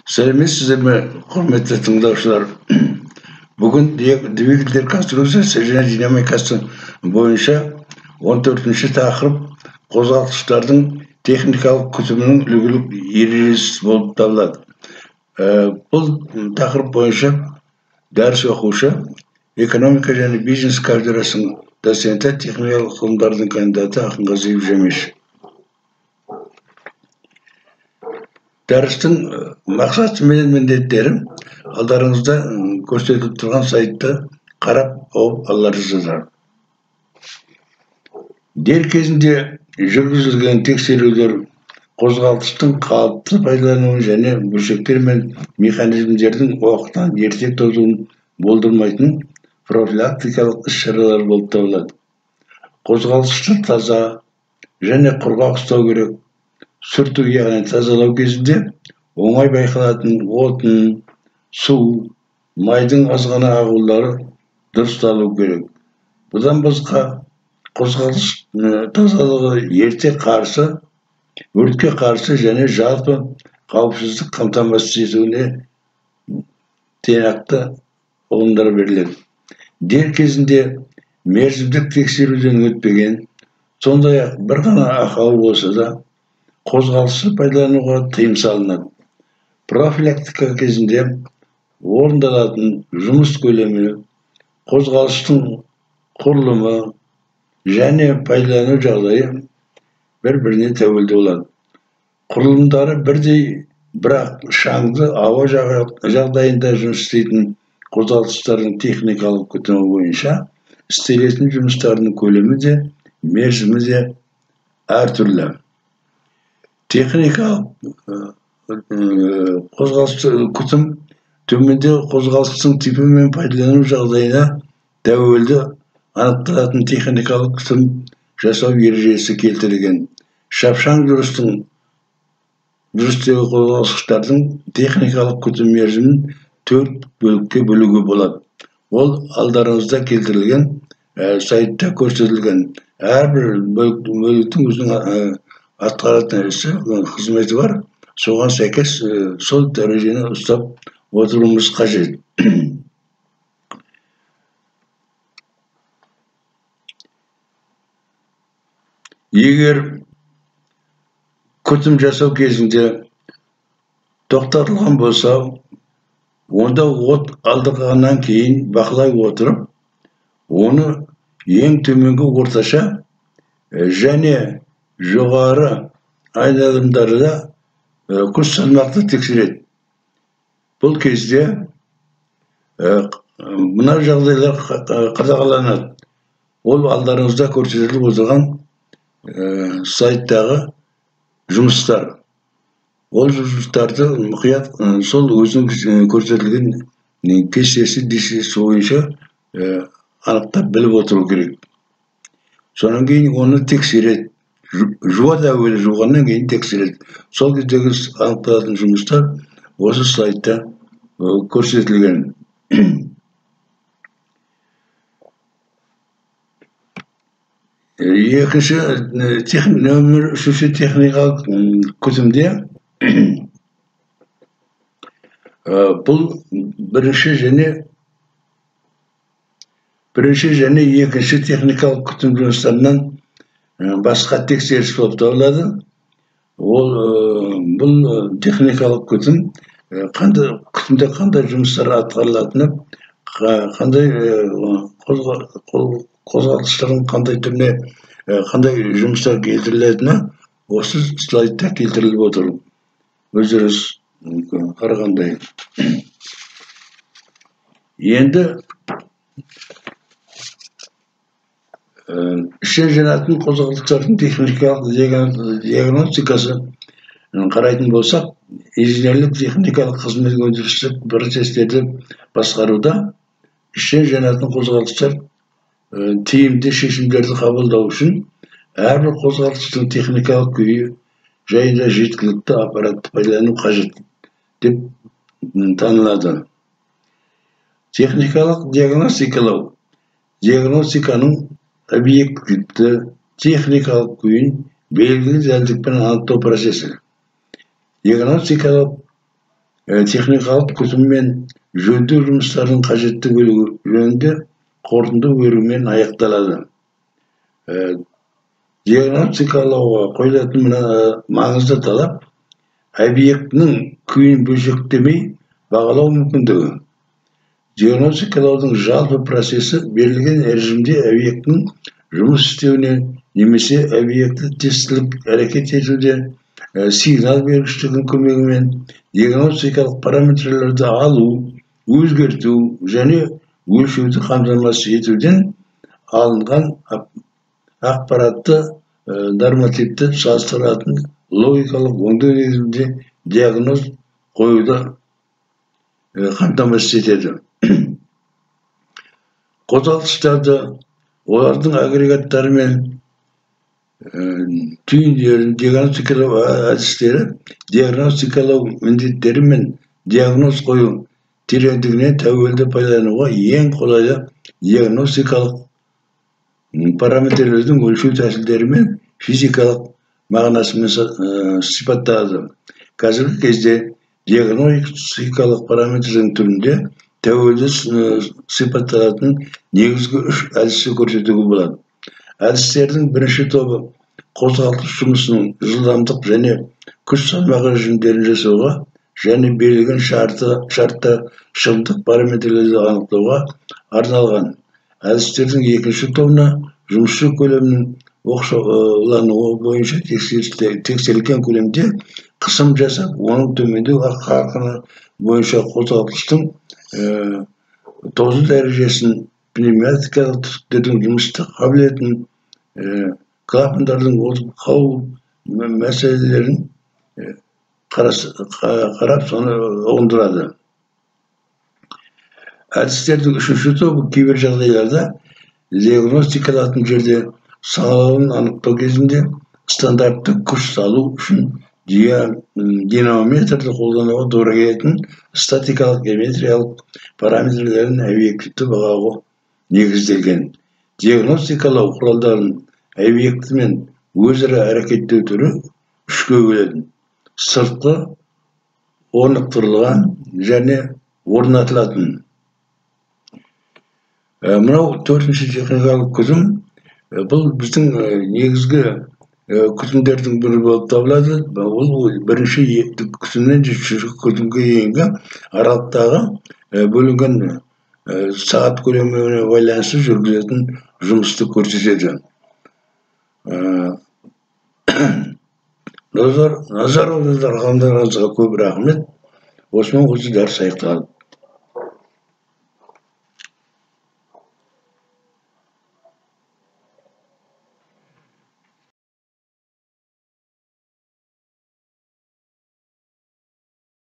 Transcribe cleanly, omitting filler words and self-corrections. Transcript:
Сәлеметсіздер ме, құрметті тыңдаушылар. Бүгін двигатель конструкциясы және динамикасы бойынша 14-ші тақырып қозғалтқыштардың техникалық күтімінің үлгілік ережесі болып табылады. Бұл тақырып бойынша дәріс оқушы экономика және бизнес кафедрасының доценті, техникалық ғылымдардың кандидаты Ақынғазиев Жәмеш. Дәрістің мақсаты мен міндеттері алдарыңызда көрсетіліп тұрған сайтты қарап оқып аларсыздар. Дер кезінде жүргізілген тексерулер қозғалтқыштың қалыпты пайдалануын және бөлшектер мен механизмдердің уақыттан ерте тозуын болдырмайтын профилактикалық іс-шаралар болып табылады. Қозғалтқышты таза және құрғақ ұстау керек. Сүрту, яғни тазалау кезінде оңай байқалатын отын, су, майдың азғана ағулары дұрысталу керек. Бұдан басқа қозғалтқыш тазалығы ерте қарсы, өртке қарсы және жалпы қауіпсіздік қамтамасыз етуіне тиянақты ұғымдар беріледі. Дер кезінде мерзімдік тексеруден өтпеген, сондай-ақ бір ғана ақау болса да қозғалтқышты пайдалануға тыйым салынады. Профилактика кезінде орындалатын жұмыс көлемі, қозғалтқыштың құрылымы және пайдалану жағдайы бір-біріне тәуелді болады. Құрылымдары бірдей, бірақ шаңды ауа жағдайында жұмыс істейтін қозғалтқыштардың техникалық күтімі бойынша істелетін жұмыстардың көлемі де, мерзімі де әртүрлі. Техникалық күтім төменде қозғалтқыштың типі мен пайдалану жағдайына тәуелді анықталатын техникалық күтім жасау ережесі келтірілген. Шапшаң жүрістегі қозғалтқыштардың техникалық күтім мерзімін 4 бөлікке бөлуге болады. Ол алдарыңызда келтірілген сайтта көрсетілген. Әрбір бөліктің өзінің атқаратын ісі, қызметі бар. Соған сәйкес сол дәрежені ұстап отыруымыз қажет. Егер күтім жасау кезінде тоқтатылған болса, онда от алдырғаннан кейін бақылай отырып, оны ең төменгі орташа және жоғары айналымдарда күш салмақты тексереді. Бұл кезде мына жағдайлар қадағаланады. Ол алдарыңызда көрсетіліп отырған сайттағы жұмыстар. Ол жұмыстарды мұқият сол өзінің көрсетілген кестесі бойынша анықтап біліп отыру керек. Сонан кейін оны тексереді. Жуады, әуелі жуғаннан кейін тексереді. Сол кездегі анықталатын жұмыстар осы сайтта көрсетілген. Нөмір 3-ші техникалық күтімде бұл бірінші және екінші техникалық күтім жұмыстарынан басқа тексеріс болып табылады. Бұл техникалық күтімде қандай жұмыстар атқарылатыны, қандай қозғалтқыштардың қандай түріне қандай жұмыстар келтірілетіні осы слайдта келтіріліп отыр. Өздеріңіз қарағандай. Енді іште жанатын қозғалтқыштардың техникалық диагностикасы қарайтын болсақ, инженерлік техникалық қызмет өндірістік процестерді басқаруда іште жанатын қозғалтқыштар тиімді шешімдерді қабылдау үшін әрбір қозғалтқыштың техникалық күйі жайында жеткілікті аппаратты пайдалану қажет деп танылады. Техникалық диагностикалау диагностиканың объективті техникалық күйін белгілі дәлдікпен анықтау процесі. Диагностикалық техникалық күтім мен жөндеу жұмыстарының қажетті бөлігі жөнінде қорытынды берумен аяқталады. Диагностикалауға қойылатын маңызды талап объектінің күйін бөлшектемей бағалау мүмкіндігі. Диагностикалаудың жалпы процесі берілген режимде объектінің жұмыс істеуіне немесе объекті тестілік әрекет етуде сигнал бергіштігінің көмегімен диагностикалық параметрлерді алу, өзгерту және өлшеуді қамтамасыз етуден алынған ақпаратты нормативті салыстыратын логикалық өңдеу негізінде диагноз қоюды қамтамасыз етеді. Қозғалтқыштарды, олардың агрегаттары мен түйіндерін диагностикалау әдістері, диагностикалау міндеттері мен диагноз қою тереңдігіне тәуелді пайдалануға ең қолайлы диагностикалық параметрлердің өлшеу тәсілдері мен физикалық мағынасымен сипатталады. Қазіргі кезде диагностикалық параметрдің түрінде тәуелді сипатталатын негізгі 3 әдісті көрсетуге болады. Әдістердің бірінші тобы қозғалтқыш жұмысының жылдамдық және күш салмағы режимдерін жасауға және берілген шартта шындық параметрлерді анықтауға арналған. Әдістердің екінші тобына жұмысшы көлемінің оқшаулануы бойынша тексерілген көлемде қысым жасап, оның төмендеу қарқыны бойынша қозғалтқыштың тозу дәрежесін, пневматикалық түтіктердің жұмыстық қабілетін, клапандардың озып қалу мәселелерін қарап соны ұғындырады. Әдістердің үшінші тобы кейбір жағдайларда диагностикалатын жерде саңылауын анықтау кезінде стандартты күш салу үшін динамометрді қолдануға тура келетін статикалық геометриялық параметрлерін объективті бағалауға негізделген. Диагностикалау құралдарын объектімен өзара әрекеттеу түрі үшке бөледі. Сыртқы, орнықтырылған және орнатылатын. Мынау төртінші техникалық күтім, бұл біздің негізгі күтімдердің бірі болып табылады. Ол бірінші күтімнен үшінші күтімге дейінгі аралықтағы бөлінген сағат көлеміне байланысты жүргізетін жұмысты көрсетеді. Назар аударғандарыңызға көп рахмет. Осымен осы дәріс аяқталды.